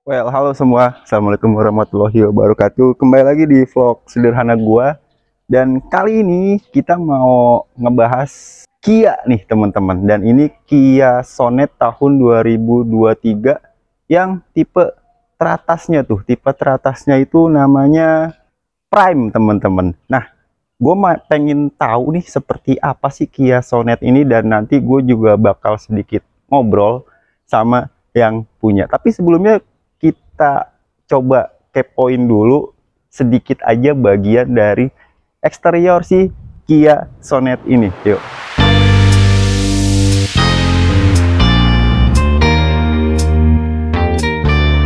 Well, halo semua. Assalamualaikum warahmatullahi wabarakatuh. Kembali lagi di vlog sederhana gua. Dan kali ini kita mau ngebahas Kia nih, teman-teman. Dan ini Kia Sonet tahun 2023 yang tipe teratasnya tuh. Tipe teratasnya itu namanya Prime, teman-teman. Nah, gue pengen tahu nih seperti apa sih Kia Sonet ini, dan nanti gue juga bakal sedikit ngobrol sama yang punya. Tapi sebelumnya kita coba kepoin dulu sedikit aja bagian dari eksterior si Kia Sonet ini. Yuk.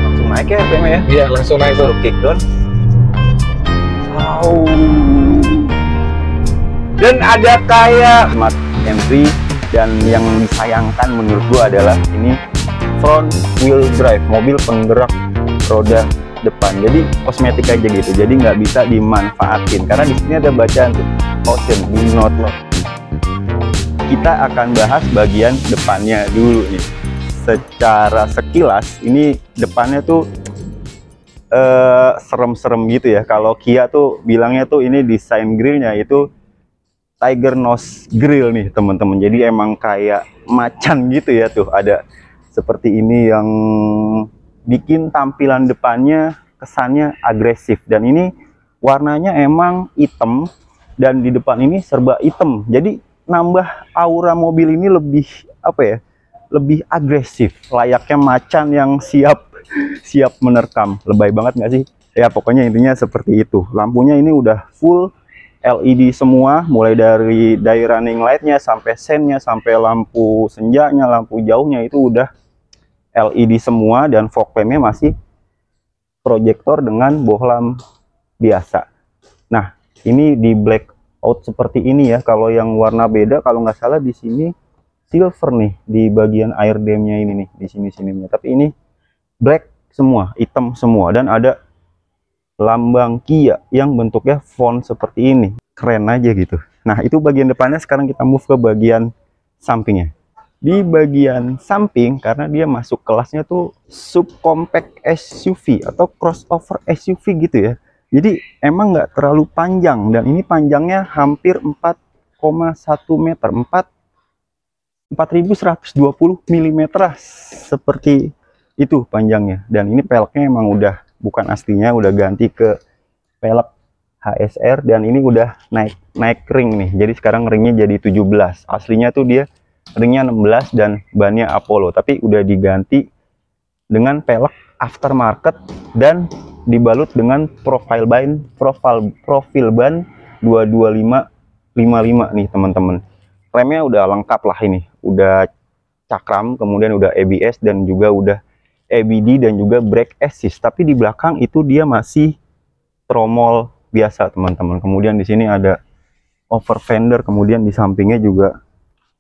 Langsung naik ya FM ya? Iya, langsung naik tuh. Kick down. Wow. Dan ada kayak smart entry, dan yang disayangkan menurut gua adalah ini front wheel drive, mobil penggerak roda depan. Jadi kosmetik aja gitu, jadi nggak bisa dimanfaatin karena di sini ada bacaan tuh, caution do not load. Kita akan bahas bagian depannya dulu nih. Secara sekilas ini depannya tuh serem-serem gitu ya. Kalau Kia tuh bilangnya tuh ini desain grillnya itu Tiger Nose Grill nih, teman-teman. Jadi emang kayak macan gitu ya, tuh ada seperti ini yang bikin tampilan depannya kesannya agresif. Dan ini warnanya emang hitam, dan di depan ini serba hitam. Jadi nambah aura mobil ini lebih apa ya? Lebih agresif, layaknya macan yang siap menerkam. Lebay banget nggak sih? Ya pokoknya intinya seperti itu. Lampunya ini udah full LED semua, mulai dari running lightnya sampai sennya, sampai lampu senjanya, lampu jauhnya itu udah LED semua, dan fog lampnya masih proyektor dengan bohlam biasa. Nah, ini di black out seperti ini ya. Kalau yang warna beda, kalau nggak salah di sini silver nih di bagian air damnya ini nih, di sini-sininya. Tapi ini black semua, hitam semua, dan ada lambang Kia yang bentuknya font seperti ini. Keren aja gitu. Nah, itu bagian depannya. Sekarang kita move ke bagian sampingnya. Di bagian samping, karena dia masuk kelasnya tuh subcompact SUV atau crossover SUV gitu ya. Jadi emang nggak terlalu panjang, dan ini panjangnya hampir 4,1 meter, 4120 mm seperti itu panjangnya. Dan ini peleknya emang udah bukan aslinya, udah ganti ke pelek HSR, dan ini udah naik ring nih. Jadi sekarang ringnya jadi 17. Aslinya tuh dia ringnya 16 dan bannya Apollo, tapi udah diganti dengan pelek aftermarket dan dibalut dengan profil ban 22555 nih, teman-teman. Remnya udah lengkap lah ini, udah cakram, kemudian udah ABS, dan juga udah ABD, dan juga brake assist. Tapi di belakang itu dia masih tromol biasa, teman-teman. Kemudian di sini ada over fender, kemudian di sampingnya juga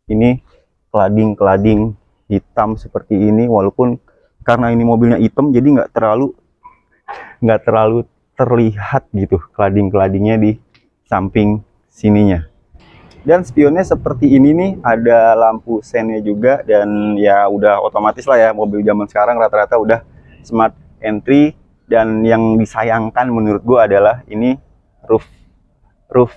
ini kelading hitam seperti ini. Walaupun karena ini mobilnya hitam, jadi nggak terlalu terlihat gitu keladingnya di samping sininya. Dan spionnya seperti ini nih, ada lampu sennya juga, dan ya udah otomatis lah ya, mobil zaman sekarang rata-rata udah smart entry. Dan yang disayangkan menurut gua adalah ini roof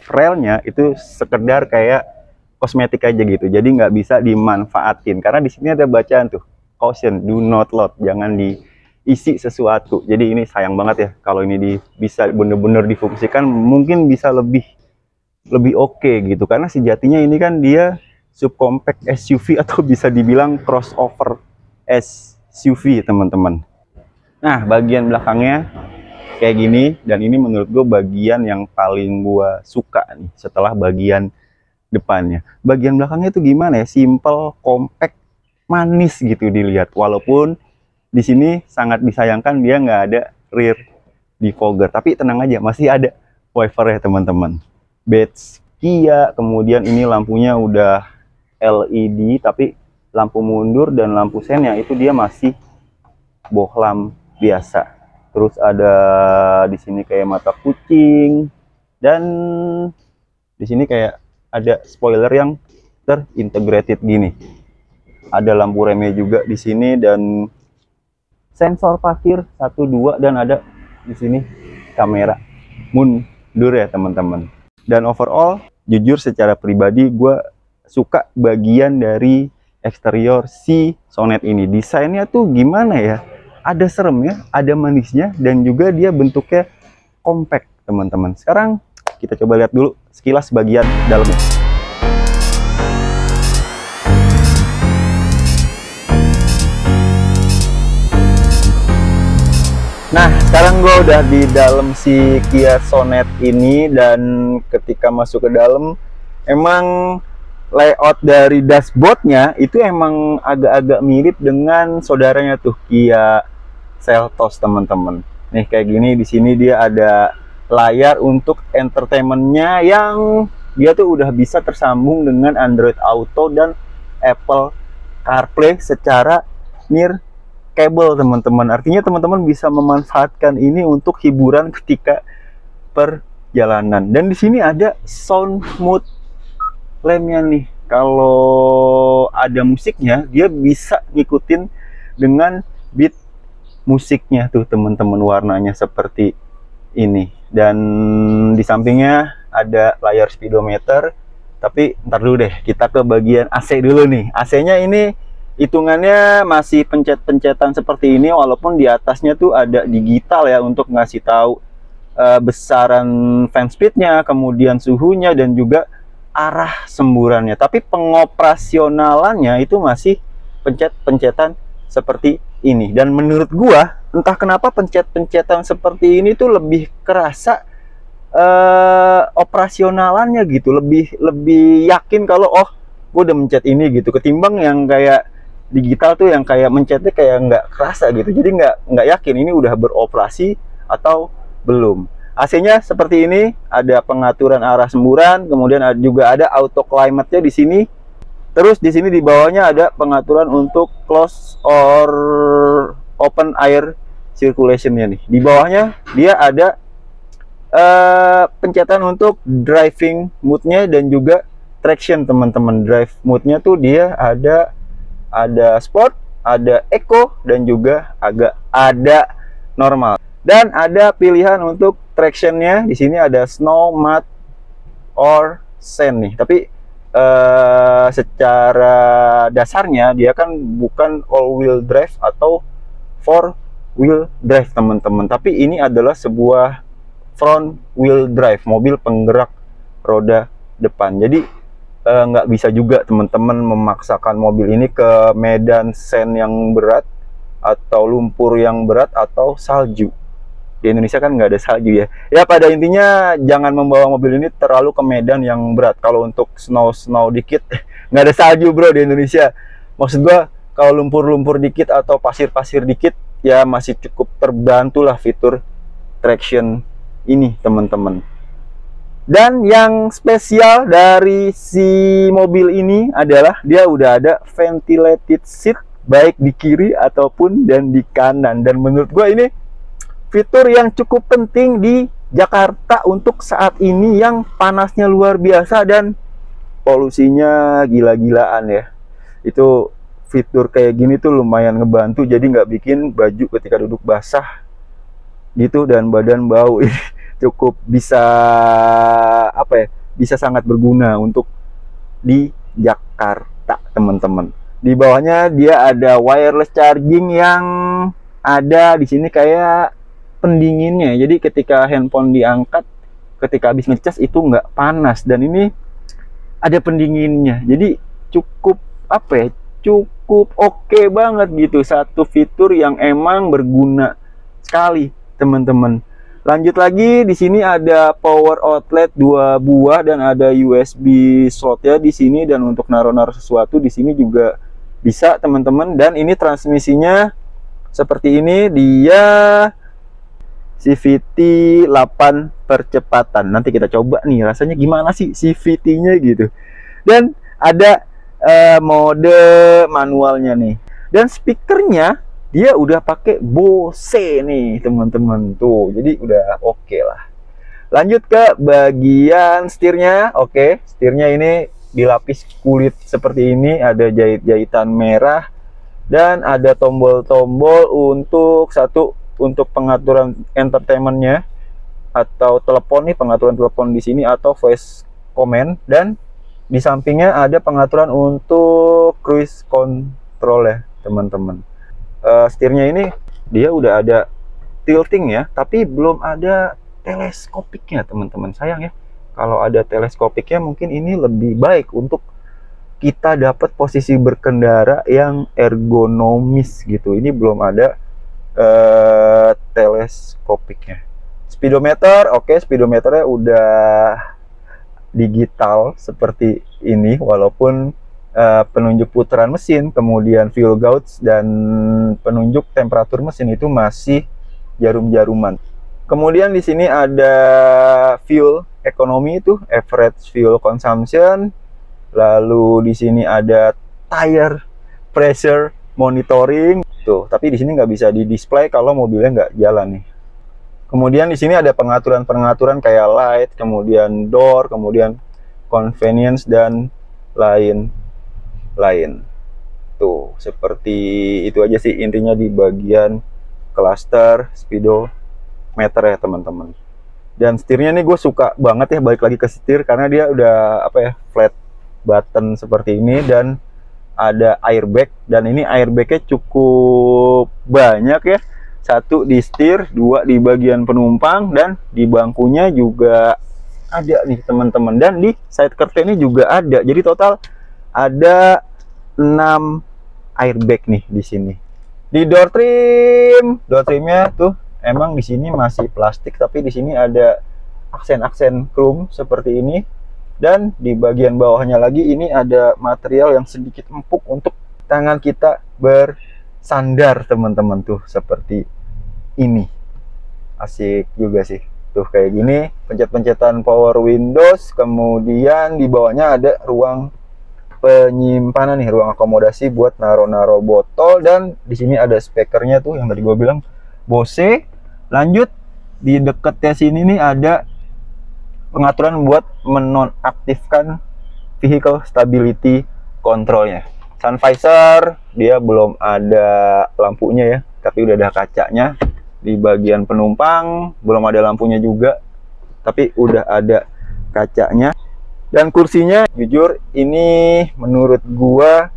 railnya itu sekedar kayak kosmetik aja gitu, jadi nggak bisa dimanfaatin karena di sini ada bacaan tuh, caution do not load, jangan diisi sesuatu. Jadi ini sayang banget ya, kalau ini bisa bener-bener difungsikan mungkin bisa lebih oke gitu, karena sejatinya ini kan dia subcompact SUV atau bisa dibilang crossover SUV, teman-teman. Nah, bagian belakangnya kayak gini, dan ini menurut gue bagian yang paling gue suka nih setelah bagian depannya. Bagian belakangnya itu gimana ya, simple, compact, manis gitu dilihat. Walaupun di sini sangat disayangkan dia nggak ada rear defogger, tapi tenang aja, masih ada wiper ya, teman-teman. Badge Kia, kemudian ini lampunya udah LED, tapi lampu mundur dan lampu sennya itu dia masih bohlam biasa. Terus ada di sini kayak mata kucing, dan di sini kayak ada spoiler yang terintegrated gini. Ada lampu remnya juga di sini, dan sensor parkir 1 2 dan ada di sini kamera mundur ya teman-teman. Dan overall jujur secara pribadi gue suka bagian dari eksterior si Sonet ini. Desainnya tuh gimana ya, ada seremnya, ada manisnya, dan juga dia bentuknya compact teman-teman. Sekarang kita coba lihat dulu sekilas bagian dalamnya. Nah, sekarang gue udah di dalam si Kia Sonet ini, dan ketika masuk ke dalam, emang layout dari dashboardnya itu emang agak-agak mirip dengan saudaranya tuh Kia Seltos teman-teman. Nih kayak gini, di sini dia ada layar untuk entertainmentnya yang dia tuh udah bisa tersambung dengan Android Auto dan Apple CarPlay secara near kabel teman-teman. Artinya teman-teman bisa memanfaatkan ini untuk hiburan ketika perjalanan. Dan di sini ada sound mode lamp-nya nih. Kalau ada musiknya, dia bisa ngikutin dengan beat musiknya tuh teman-teman, warnanya seperti ini. Dan di sampingnya ada layar speedometer. Tapi ntar dulu deh, kita ke bagian AC dulu nih. AC-nya ini hitungannya masih pencet-pencetan seperti ini, walaupun di atasnya tuh ada digital ya untuk ngasih tahu besaran fan speednya, kemudian suhunya, dan juga arah semburannya. Tapi pengoperasionalannya itu masih pencet-pencetan seperti ini. Dan menurut gua, entah kenapa pencet-pencetan seperti ini tuh lebih kerasa operasionalannya gitu, lebih yakin kalau oh gue udah mencet ini gitu, ketimbang yang kayak digital tuh yang kayak mencetnya kayak nggak kerasa gitu. Jadi nggak yakin ini udah beroperasi atau belum. AC-nya seperti ini, ada pengaturan arah semburan, kemudian juga ada auto climate-nya di sini. Terus di sini di bawahnya ada pengaturan untuk close or open air circulation-nya nih. Di bawahnya dia ada pencetan untuk driving mode-nya dan juga traction teman-teman. Drive mode-nya tuh dia ada sport, ada eco, dan juga ada normal. Dan ada pilihan untuk traction-nya. Di sini ada snow, mud, or sand nih. Tapi secara dasarnya dia kan bukan all wheel drive atau four wheel drive teman-teman. Tapi ini adalah sebuah front wheel drive, mobil penggerak roda depan. Jadi nggak bisa juga teman-teman memaksakan mobil ini ke medan sand yang berat atau lumpur yang berat atau salju. Di Indonesia kan nggak ada salju ya. Ya pada intinya jangan membawa mobil ini terlalu ke medan yang berat. Kalau untuk snow dikit, nggak ada salju bro di Indonesia. Maksud gua kalau lumpur dikit atau pasir dikit ya masih cukup terbantu lah fitur traction ini teman-teman. Dan yang spesial dari si mobil ini adalah dia udah ada ventilated seat baik di kiri ataupun dan di kanan. Dan menurut gue ini fitur yang cukup penting di Jakarta untuk saat ini yang panasnya luar biasa dan polusinya gila-gilaan ya. Itu fitur kayak gini tuh lumayan ngebantu, jadi nggak bikin baju ketika duduk basah gitu dan badan bau. Cukup bisa bisa sangat berguna untuk di Jakarta teman-teman. Di bawahnya dia ada wireless charging yang ada di sini kayak pendinginnya. Jadi ketika handphone diangkat ketika habis ngecas itu nggak panas, dan ini ada pendinginnya. Jadi cukup cukup oke banget gitu. Satu fitur yang emang berguna sekali teman-teman. Lanjut lagi, di sini ada power outlet 2 buah dan ada USB slotnya di sini, dan untuk naruh sesuatu di sini juga bisa teman-teman. Dan ini transmisinya seperti ini, dia CVT 8 percepatan. Nanti kita coba nih rasanya gimana sih CVT-nya gitu. Dan ada mode manualnya nih. Dan speakernya dia udah pakai Bose nih teman-teman tuh, jadi udah oke lah. Lanjut ke bagian setirnya. Oke, setirnya ini dilapis kulit seperti ini, ada jahit-jahitan merah dan ada tombol-tombol untuk untuk pengaturan entertainmentnya atau telepon nih, pengaturan telepon di sini atau voice command, dan di sampingnya ada pengaturan untuk cruise control ya teman-teman. Setirnya ini dia udah ada tilting ya, tapi belum ada teleskopiknya teman-teman. Sayang ya, kalau ada teleskopiknya mungkin ini lebih baik untuk kita dapat posisi berkendara yang ergonomis gitu. Ini belum ada teleskopiknya. Speedometer, oke, speedometernya udah digital seperti ini, walaupun penunjuk putaran mesin, kemudian fuel gauge, dan penunjuk temperatur mesin itu masih jarum-jaruman. Kemudian di sini ada fuel economy, itu average fuel consumption. Lalu di sini ada tire pressure monitoring tuh, tapi di sini nggak bisa di display kalau mobilnya nggak jalan nih. Kemudian di sini ada pengaturan-pengaturan kayak light, kemudian door, kemudian convenience, dan lain-lain. Tuh, seperti itu aja sih intinya di bagian cluster speedometer ya teman-teman. Dan setirnya nih gue suka banget ya, balik lagi ke setir karena dia udah apa ya, flat button seperti ini, dan ada airbag, dan ini airbagnya cukup banyak ya. Satu di setir, dua di bagian penumpang, dan di bangkunya juga ada nih teman-teman, dan di side curtain ini juga ada. Jadi total ada 6 airbag nih di sini. Di door trimnya tuh emang di sini masih plastik, tapi di sini ada aksen-aksen chrome seperti ini. Dan di bagian bawahnya lagi ini ada material yang sedikit empuk untuk tangan kita bersandar teman-teman, tuh seperti ini. Asik juga sih tuh, kayak gini pencet-pencetan power windows. Kemudian di bawahnya ada ruang penyimpanan nih, ruang akomodasi buat naro-naro botol, dan di sini ada speakernya tuh yang tadi gue bilang Bose. Lanjut di dekatnya sini nih ada pengaturan buat menonaktifkan vehicle stability controlnya. Sun visor dia belum ada lampunya ya, tapi udah ada kacanya. Di bagian penumpang belum ada lampunya juga, tapi udah ada kacanya. Dan kursinya jujur ini menurut gua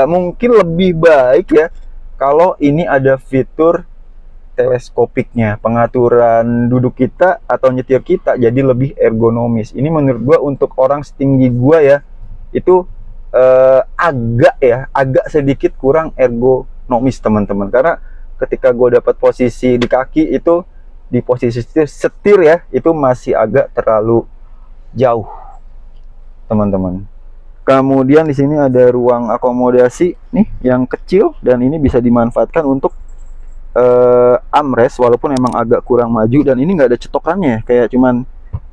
mungkin lebih baik ya kalau ini ada fitur teleskopiknya, pengaturan duduk kita atau nyetir kita jadi lebih ergonomis. Ini menurut gua untuk orang setinggi gua ya, itu agak sedikit kurang ergonomis teman-teman, karena ketika gue dapat posisi di kaki itu, di posisi setir ya, itu masih agak terlalu jauh teman-teman. Kemudian di sini ada ruang akomodasi nih yang kecil, dan ini bisa dimanfaatkan untuk armrest, walaupun emang agak kurang maju, dan ini nggak ada cetokannya, kayak cuman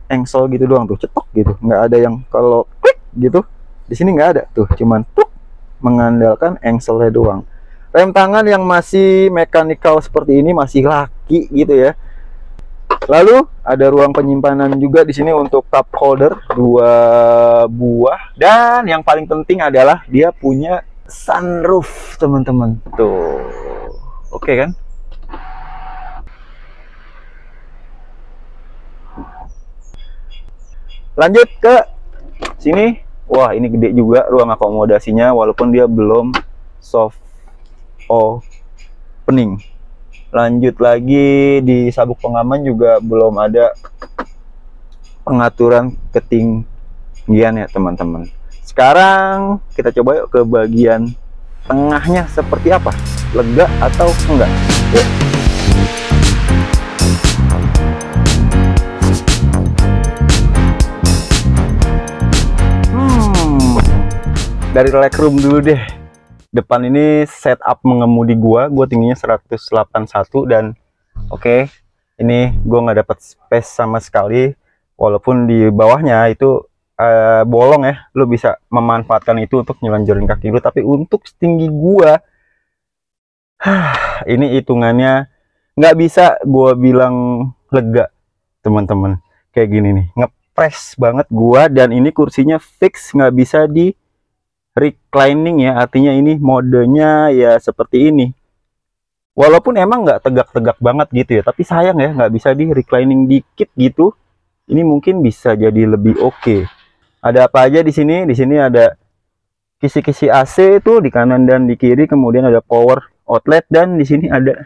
engsel gitu doang tuh, cetok gitu, nggak ada yang kalau klik gitu. Di sini nggak ada tuh, cuman tuh mengandalkan engselnya doang. Rem tangan yang masih mechanical seperti ini masih laki gitu ya. Lalu ada ruang penyimpanan juga di sini untuk cup holder 2 buah, dan yang paling penting adalah dia punya sunroof teman-teman tuh. Oke kan? Lanjut ke sini. Wah, ini gede juga ruang akomodasinya, walaupun dia belum soft opening. Lanjut lagi di sabuk pengaman juga belum ada pengaturan ketinggian ya teman-teman. Sekarang kita coba yuk ke bagian tengahnya seperti apa, lega atau enggak. Yuk. Dari legroom dulu deh. Depan ini setup mengemudi gua tingginya 181, dan oke, ini gua nggak dapat space sama sekali, walaupun di bawahnya itu bolong ya, lu bisa memanfaatkan itu untuk nyelanjurin kaki lu, tapi untuk setinggi gua ini hitungannya nggak bisa gua bilang lega teman-teman. Kayak gini nih, ngepres banget gua, dan ini kursinya fix, nggak bisa di reclining ya, artinya ini modenya ya seperti ini. Walaupun emang nggak tegak-tegak banget gitu ya, tapi sayang ya nggak bisa di reclining dikit gitu. Ini mungkin bisa jadi lebih oke. Ada apa aja di sini? Di sini ada kisi-kisi AC itu di kanan dan di kiri, kemudian ada power outlet, dan di sini ada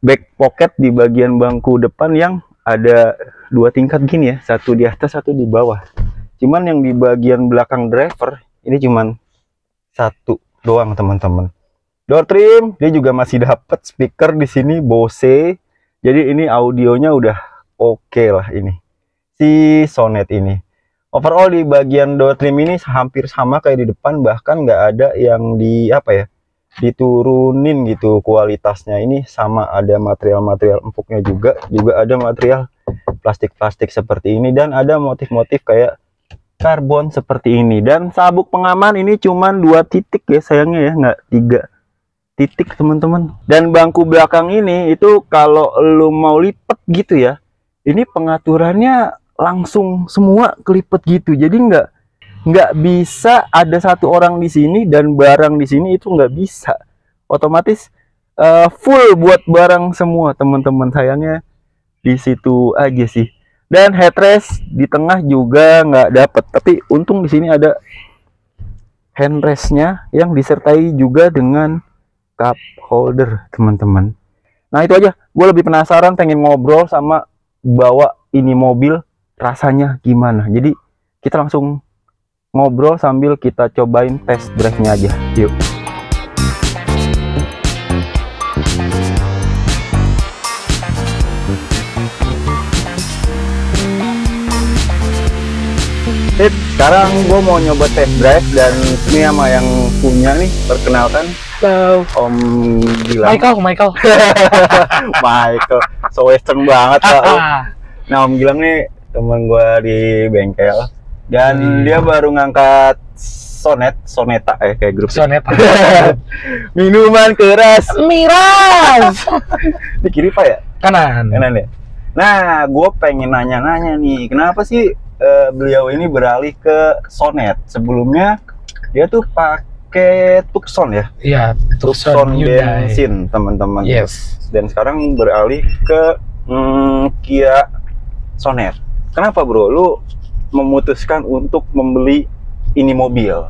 back pocket di bagian bangku depan yang ada 2 tingkat gini ya, satu di atas, satu di bawah. Cuman yang di bagian belakang driver ini cuman satu doang, teman-teman. Door trim dia juga masih dapat speaker di sini Bose. Jadi ini audionya udah oke lah ini. Si Sonet ini. Overall di bagian door trim ini hampir sama kayak di depan, bahkan nggak ada yang di apa ya, diturunin gitu kualitasnya. Ini sama, ada material-material empuknya juga ada material plastik-plastik seperti ini, dan ada motif-motif kayak karbon seperti ini. Dan sabuk pengaman ini cuman 2 titik ya, sayangnya ya, nggak 3 titik teman-teman. Dan bangku belakang ini itu kalau lu mau lipet gitu ya, ini pengaturannya langsung semua kelipet gitu, jadi nggak bisa ada satu orang di sini dan barang di sini, itu nggak bisa. Otomatis full buat barang semua teman-teman. Sayangnya di situ aja sih. Dan headrest di tengah juga nggak dapet, tapi untung di sini ada handrestnya yang disertai juga dengan cup holder teman-teman. Nah itu aja, gue lebih penasaran, pengen ngobrol sama bawa ini mobil rasanya gimana. Jadi kita langsung ngobrol sambil kita cobain test drive-nya aja. Yuk. Sekarang gue mau nyoba test drive, dan ini sama yang punya nih, perkenalkan. Halo, Om Gilang. Michael. Michael, so western banget Pak. Nah Om Gilang nih teman gue di bengkel, dan dia baru ngangkat Soneta kayak grup Soneta. Minuman keras Miras. di kiri Pak ya? Kanan ya. Nah gue pengen nanya-nanya nih, kenapa sih beliau ini beralih ke Sonet? Sebelumnya dia tuh pakai Tucson ya? Iya, Tucson bensin teman-teman. Yes. Dan sekarang beralih ke Kia Sonet. Kenapa bro, lu memutuskan untuk membeli ini mobil?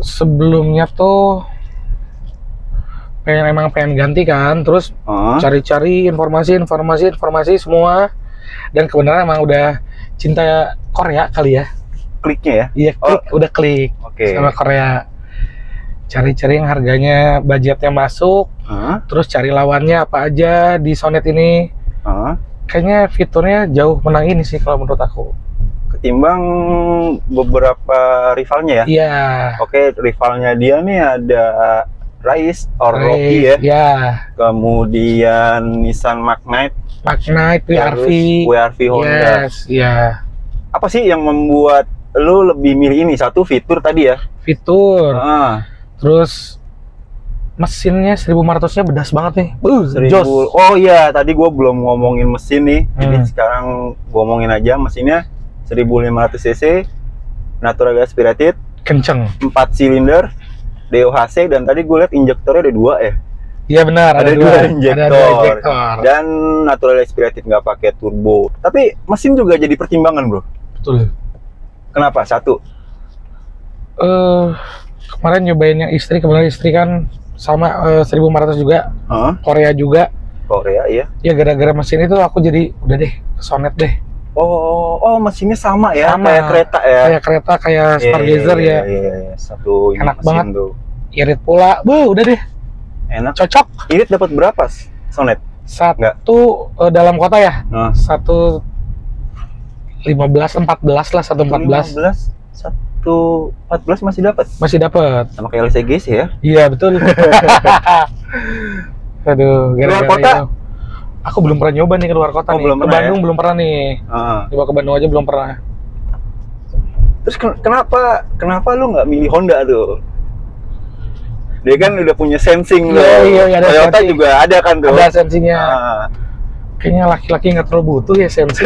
Sebelumnya tuh pengen ganti kan, terus cari-cari informasi semua, dan kebenaran emang udah cinta Korea kali ya. Kliknya ya? Iya, udah klik sama Korea. Cari-cari yang harganya, budgetnya masuk, terus cari lawannya apa aja di Sonet ini. Kayaknya fiturnya jauh menang ini sih kalau menurut aku, ketimbang beberapa rivalnya ya. Iya. Oke, rivalnya dia nih ada Rise or Rocky ya. Iya. Kemudian Nissan Magnite, WRV Honda. Yes, iya. Apa sih yang membuat lu lebih milih ini? Satu fitur tadi ya. Fitur. Terus mesinnya 1500-nya bedas banget nih. Jos. Oh iya, tadi gue belum ngomongin mesin nih. Jadi sekarang gue ngomongin aja mesinnya. 1500 cc, natural aspirated, kenceng, 4 silinder, DOHC, dan tadi gue lihat injektornya ada 2 ya. Iya benar, ada 2 injektor. Dan natural aspirated, nggak pakai turbo. Tapi mesin juga jadi pertimbangan bro. Betul. Kenapa? Satu. Kemarin nyobain yang istri, kebetulan istri kan sama 1500 juga, Korea juga. Korea iya. Ya gara-gara mesin itu aku jadi udah deh ke Sonet deh. Oh mesinnya sama ya, sama. Kayak kereta ya. Kayak kereta, kayak Stargazer ya. Iya. Satu enak mesin banget tuh. Irit pula, udah deh. Enak. Cocok. Irit dapat berapa Sonet? Satu dalam kota ya. 1.15, 14 lah, 1.14. 1.14 masih dapat. Masih dapat. Sama kayak LCGC ya? Iya betul. Aduh, luar kota? Itu. Aku belum pernah nyoba nih ke luar kota nih. Belum ke Bandung ya? Belum pernah nih. Coba ke Bandung aja belum pernah. Terus kenapa lu nggak milih Honda tuh? Dia kan udah punya sensing loh. Iya, ada Toyota sensing. juga ada kan tuh. Ada sensingnya. Kayaknya laki-laki nggak terlalu butuh ya sensi.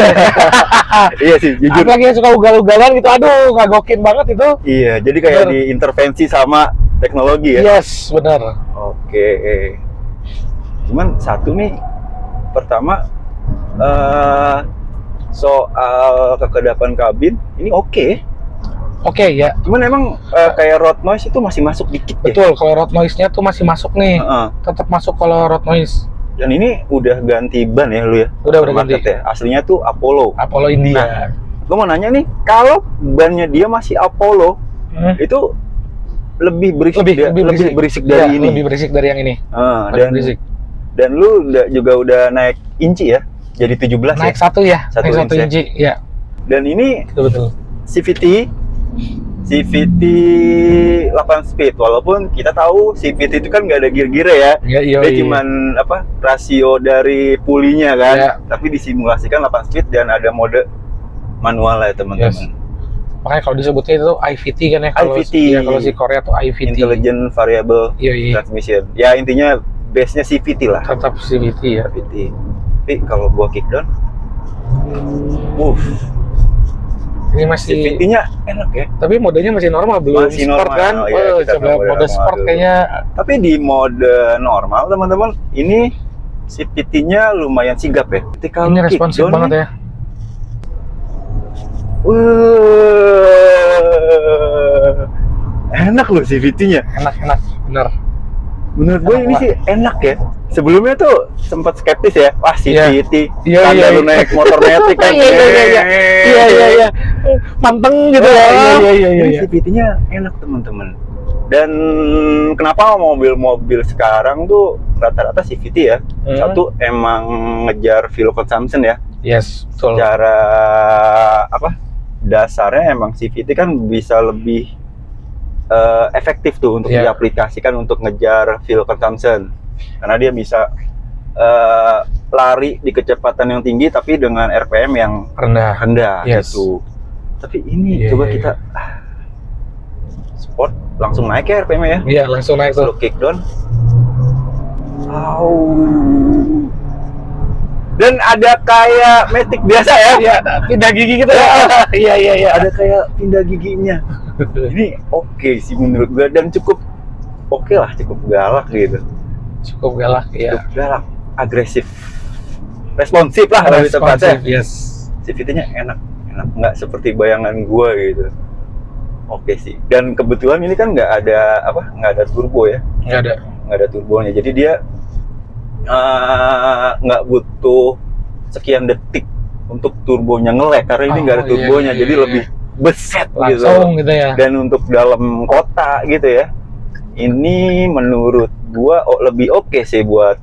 Iya sih, jujur. Laki yang suka ugal-ugalan gitu, aduh ngagokin banget itu. Iya, jadi kayak diintervensi sama teknologi ya. Yes, benar. Oke. Cuman satu nih, pertama soal kekedapan kabin ini oke. Oke ya. Cuman emang kayak road noise itu masih masuk dikit ya. Betul, kalau road noise-nya tuh masih masuk nih. Tetap masuk kalau road noise. Dan ini udah ganti ban ya lu ya? Udah ganti ya. Aslinya tuh Apollo. Apollo India. Nah, gue mau nanya nih, kalau bannya dia masih Apollo, itu lebih berisik, lebih berisik dari ini. Lebih berisik dari yang ini. Dan lu juga udah naik inci ya? Jadi 17 naik ya? Naik 1 ya? Naik 1 inci, ya. Dan ini betul. CVT 8 speed, walaupun kita tahu CVT itu kan nggak ada gear-gear ya, dia cuman rasio dari pulinya kan, tapi disimulasikan 8 speed dan ada mode manual ya teman-teman. Makanya kalau disebutnya itu IVT kan ya, kalau si Korea tuh IVT, Intelligent Variable Transmission. Ya intinya base-nya CVT lah. Tetap CVT ya. CVT. Tapi kalau gua kickdown, ini masih CVT-nya enak ya. Tapi modenya masih normal, belum masih sport normal, kan? Coba mode sport dulu. Kayaknya. Tapi di mode normal teman-teman, ini CVT-nya lumayan sigap ya. Ketika ini responsif banget ya. Enak loh CVT-nya. Enak, bener. Menurut gue ini sih enak ya. Sebelumnya tuh sempat skeptis ya. Wah CVT, lu naik motor metik kan. Iya. Manteng gitu ya. Iya. CVT-nya enak teman-teman. Dan kenapa mobil-mobil sekarang tuh rata-rata CVT ya? Satu emang ngejar fuel consumption ya. Yes, betul. Secara dasarnya emang CVT kan bisa lebih efektif tuh untuk diaplikasikan untuk ngejar fuel consumption, karena dia bisa lari di kecepatan yang tinggi tapi dengan RPM yang rendah gitu. Tapi ini coba kita sport langsung naik ya RPM ya? Iya, langsung naik tuh. Kickdown. Dan ada kayak Matic biasa ya? Iya, pindah gigi gitu ya. Iya. Ada kayak pindah giginya. Ini oke sih menurut gue, dan cukup oke lah, cukup galak gitu. Cukup galak, ya. Cukup galak, agresif, responsif lah lebih tepatnya. Yes. CVT-nya enak, nggak seperti bayangan gue gitu. Oke sih. Dan kebetulan ini kan nggak ada turbo ya? Nggak ada turbonya. Jadi dia nggak butuh sekian detik untuk turbonya nge-lag, karena ini nggak ada turbonya, jadi lebih beset langsung gitu ya. Dan untuk dalam kota gitu ya, ini menurut gua lebih oke sih buat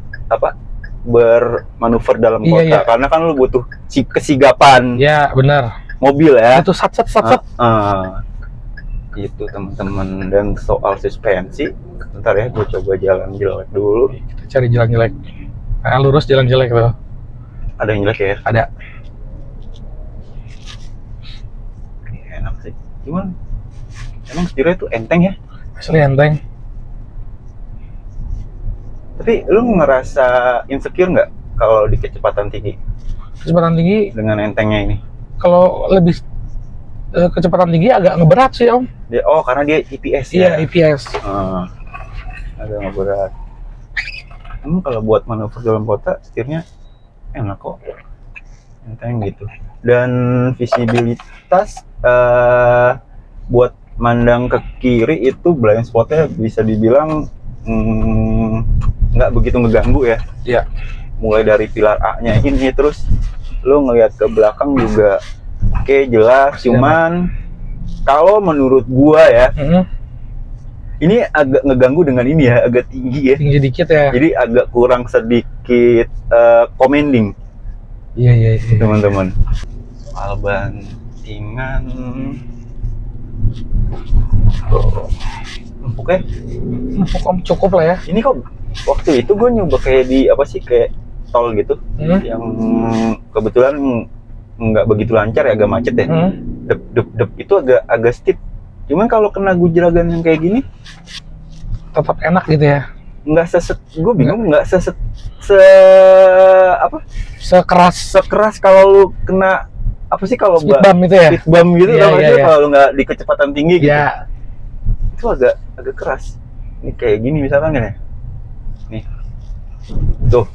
bermanuver dalam kota, karena kan lu butuh kesigapan. Ya benar. Mobil ya. Itu sat. Itu teman-teman. Dan soal suspensi, bentar ya, gua coba jalan jelek dulu. Kita cari jalan jelek. Nah, lurus jalan jelek tuh. Ada yang jelek ya? Ada. Enak sih. Cuman emang setirnya itu enteng ya? Asli enteng. Tapi lu ngerasa insecure nggak kalau di kecepatan tinggi? Kecepatan tinggi dengan entengnya ini? Kalau lebih kecepatan tinggi agak ngeberat sih Om. Karena dia EPS ya? Iya, EPS. Agak ngeberat. Emang kalau buat manuver dalam kota setirnya enak kok, enteng gitu. Dan visibilitas buat mandang ke kiri itu blind spotnya bisa dibilang nggak begitu ngeganggu ya. Iya. Mulai dari pilar A-nya ini, terus lo ngelihat ke belakang juga oke, jelas. Cuman kalau menurut gua ya, ini agak ngeganggu dengan ini ya, agak tinggi ya. Tinggi dikit ya. Jadi agak kurang sedikit commanding. Iya. Teman-teman. Soal bantingan. Empuk ya? Empuk Om, cukup lah ya. Ini kok waktu itu gue nyoba kayak di kayak tol gitu, yang kebetulan nggak begitu lancar ya, agak macet ya. Dep itu agak steep. Cuman kalau kena gujragan yang kayak gini tetap enak gitu ya. nggak seset, gue bingung nggak seset apa sekeras kalau lu kena apa sih kalau speed bump itu ya, speed bump gitu iya, kan, iya. kalau lu nggak di kecepatan tinggi gitu ya. Itu agak keras. Ini kayak gini misalkan ya, nih tuh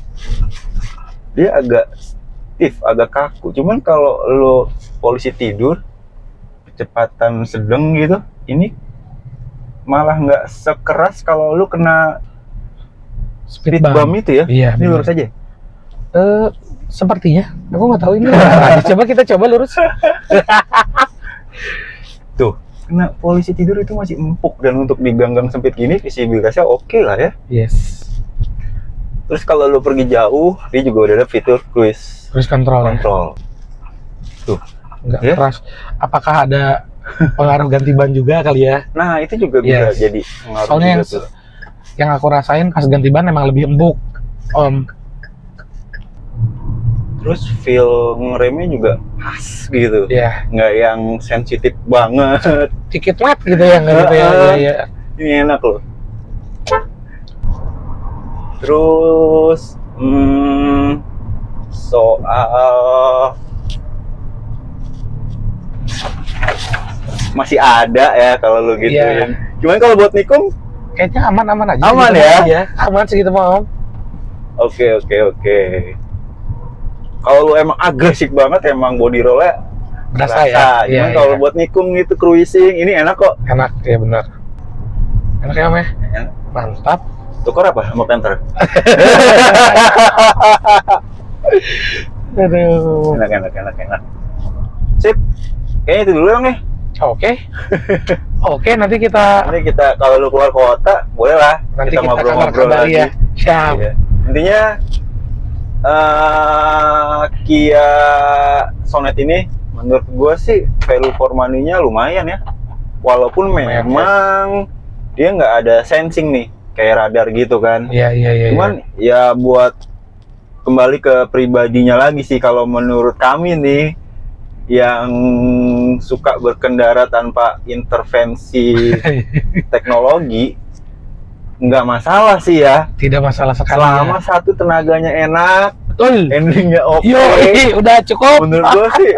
dia agak stiff, agak kaku. Cuman kalau lu polisi tidur kecepatan sedang gitu, ini malah nggak sekeras kalau lu kena speed bump itu ya. Iya, ini lurus aja. Sepertinya, aku nggak tahu ini. Coba kita coba lurus. Tuh, kena polisi tidur itu masih empuk, dan untuk di gang-gang sempit gini visibilitasnya oke lah ya. Yes. Terus kalau lu pergi jauh, dia juga udah ada fitur cruise control. Tuh, nggak ya? keras. Apakah ada pengaruh ganti ban juga kali ya? Nah, itu juga bisa jadi pengaruh. Soalnya juga yang aku rasain pas ganti ban emang lebih empuk, Om. Terus feel ngeremnya juga pas gitu. Iya. Nggak yang sensitif banget. Dikit flat gitu ya, nggak gitu ya. Iya. Ini enak loh. Terus soal masih ada ya kalau lu gituin. Iya. Cuman kalau buat nikung Kayaknya aman-aman aja. Aman gitu ya? Aja. Aman segitu mah, Om. Oke. Kalau lu emang agresif banget, emang body roll-nya Berasa ya. Cuman kalau buat nikung itu cruising, ini enak kok. Enak, ya benar. Enak ya, Om ya? Enak. Mantap. Tukar apa sama Panther? Aduh. Enak. Sip. Kayaknya itu dulu ya, nih. Oke, nanti kita kalau lu keluar kota, boleh lah. Nanti kita ngobrol-ngobrol lagi. Ya. Siap. Iya. Intinya Kia Sonet ini menurut gue sih value for money-nya lumayan ya. Walaupun memang dia nggak ada sensing nih, kayak radar gitu kan. Iya. Cuman ya buat kembali ke pribadinya lagi sih, kalau menurut kami nih yang suka berkendara tanpa intervensi teknologi, nggak masalah sih ya. Tidak masalah sekali. Selama satu tenaganya enak, endingnya oke. Yoi, udah cukup. Menurut gue sih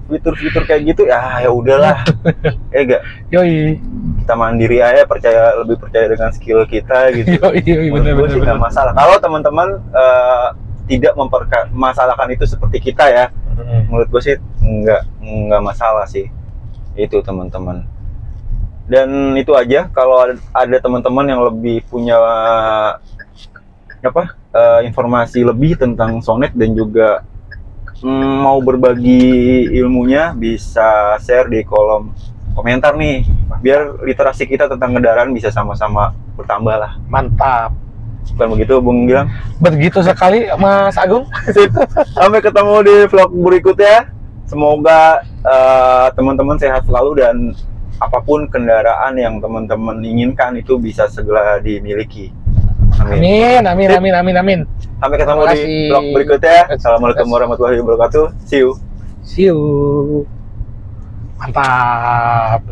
fitur-fitur kayak gitu ya udahlah. Enggak. Yoi. Kita mandiri aja, lebih percaya dengan skill kita gitu. Yoi, Menurut gue sih nggak masalah. Kalau teman-teman tidak mempermasalahkan itu seperti kita ya, menurut gue sih nggak masalah sih itu, teman-teman. Dan itu aja. Kalau ada teman-teman yang lebih punya informasi lebih tentang Sonet dan juga mau berbagi ilmunya, bisa share di kolom komentar nih, biar literasi kita tentang kendaraan bisa sama-sama bertambah lah. Mantap. Bukan begitu, Bung Gilang? Begitu sekali, Mas Agung. Sampai ketemu di vlog berikutnya. Semoga teman-teman sehat selalu, dan apapun kendaraan yang teman-teman inginkan itu bisa segera dimiliki. Amin. Sampai ketemu di vlog berikutnya. Assalamualaikum warahmatullahi wabarakatuh. See you. Mantap.